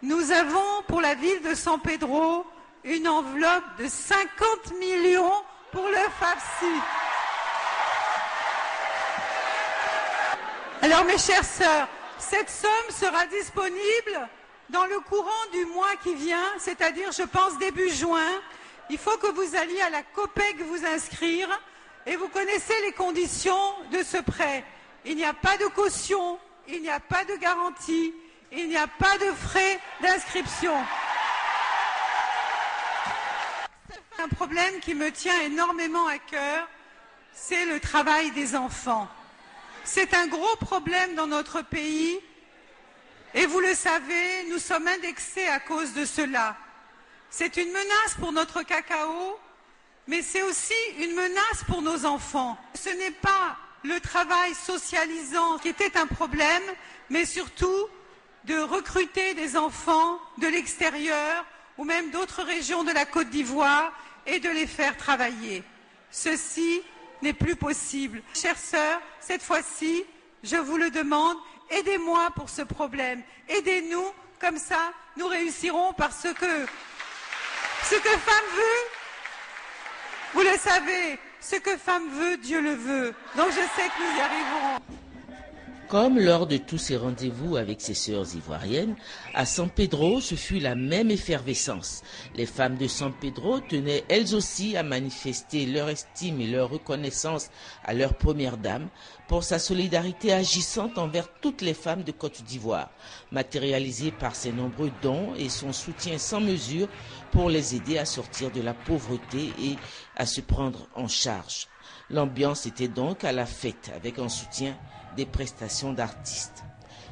Nous avons pour la ville de San Pedro une enveloppe de 50 millions pour le FAFSI. Alors mes chères sœurs, cette somme sera disponible dans le courant du mois qui vient, c'est-à-dire je pense début juin. Il faut que vous alliez à la COPEC vous inscrire et vous connaissez les conditions de ce prêt. Il n'y a pas de caution, il n'y a pas de garantie, il n'y a pas de frais d'inscription. Un problème qui me tient énormément à cœur, c'est le travail des enfants. C'est un gros problème dans notre pays et vous le savez, nous sommes indexés à cause de cela. C'est une menace pour notre cacao, mais c'est aussi une menace pour nos enfants. Ce n'est pas le travail socialisant qui était un problème, mais surtout de recruter des enfants de l'extérieur ou même d'autres régions de la Côte d'Ivoire et de les faire travailler. Ceci n'est plus possible. Chères sœurs, cette fois-ci, je vous le demande, aidez-moi pour ce problème. Aidez-nous, comme ça, nous réussirons parce que ce que femme veut, vous le savez, ce que femme veut, Dieu le veut. Donc je sais que nous y arriverons. Comme lors de tous ces rendez-vous avec ses sœurs ivoiriennes, à San Pedro, ce fut la même effervescence. Les femmes de San Pedro tenaient elles aussi à manifester leur estime et leur reconnaissance à leur première dame pour sa solidarité agissante envers toutes les femmes de Côte d'Ivoire, matérialisée par ses nombreux dons et son soutien sans mesure pour les aider à sortir de la pauvreté et à se prendre en charge. L'ambiance était donc à la fête avec un soutien des prestations d'artistes.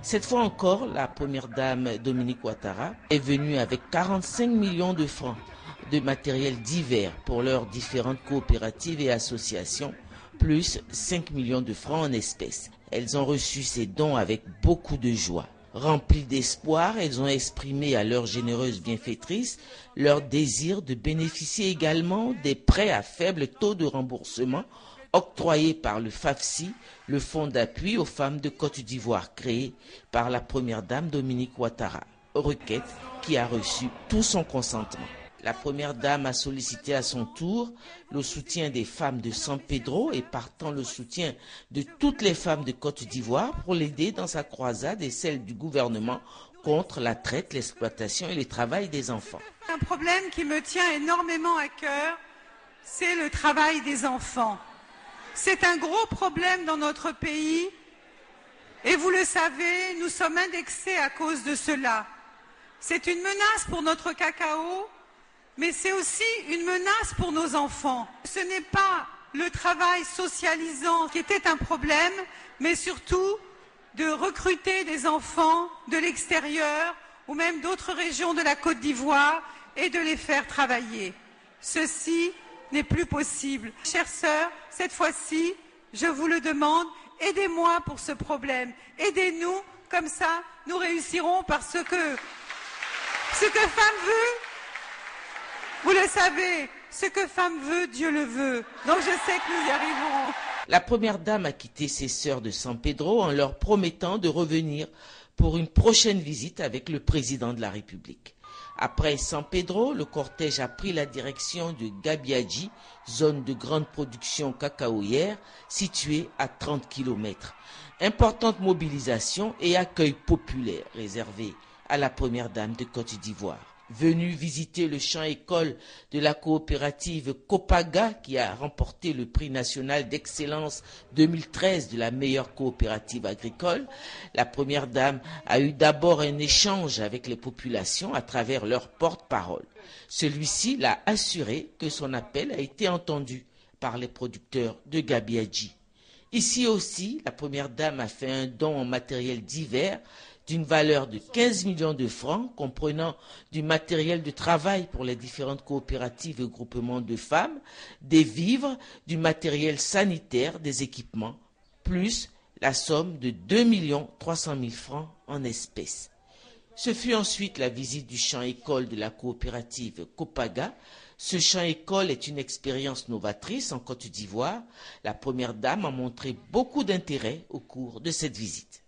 Cette fois encore, la première dame Dominique Ouattara est venue avec 45 millions de francs de matériel divers pour leurs différentes coopératives et associations, plus 5 millions de francs en espèces. Elles ont reçu ces dons avec beaucoup de joie. Remplies d'espoir, elles ont exprimé à leurs généreuses bienfaitrices leur désir de bénéficier également des prêts à faible taux de remboursement octroyé par le FAFSI, le Fonds d'appui aux femmes de Côte d'Ivoire, créé par la première dame Dominique Ouattara. Requête qui a reçu tout son consentement. La première dame a sollicité à son tour le soutien des femmes de San Pedro et partant le soutien de toutes les femmes de Côte d'Ivoire pour l'aider dans sa croisade et celle du gouvernement contre la traite, l'exploitation et le travail des enfants. Un problème qui me tient énormément à cœur, c'est le travail des enfants. C'est un gros problème dans notre pays et vous le savez, nous sommes indexés à cause de cela. C'est une menace pour notre cacao, mais c'est aussi une menace pour nos enfants. Ce n'est pas le travail socialisant qui était un problème, mais surtout de recruter des enfants de l'extérieur ou même d'autres régions de la Côte d'Ivoire et de les faire travailler. Ceci n'est plus possible. Chères sœurs, cette fois-ci, je vous le demande, aidez-moi pour ce problème. Aidez-nous, comme ça, nous réussirons parce que ce que femme veut, vous le savez, ce que femme veut, Dieu le veut. Donc je sais que nous y arriverons. La première dame a quitté ses sœurs de San Pedro en leur promettant de revenir pour une prochaine visite avec le président de la République. Après San Pedro, le cortège a pris la direction de Gabiadji, zone de grande production cacaoyère située à 30 km. Importante mobilisation et accueil populaire réservé à la première dame de Côte d'Ivoire. Venue visiter le champ-école de la coopérative Copaga qui a remporté le prix national d'excellence 2013 de la meilleure coopérative agricole, la première dame a eu d'abord un échange avec les populations à travers leur porte-parole. Celui-ci l'a assuré que son appel a été entendu par les producteurs de Gabiadji. Ici aussi, la première dame a fait un don en matériel divers d'une valeur de 15 millions de francs, comprenant du matériel de travail pour les différentes coopératives et groupements de femmes, des vivres, du matériel sanitaire, des équipements, plus la somme de 2 300 000 francs en espèces. Ce fut ensuite la visite du champ-école de la coopérative Copaga. Ce champ-école est une expérience novatrice en Côte d'Ivoire. La première dame a montré beaucoup d'intérêt au cours de cette visite.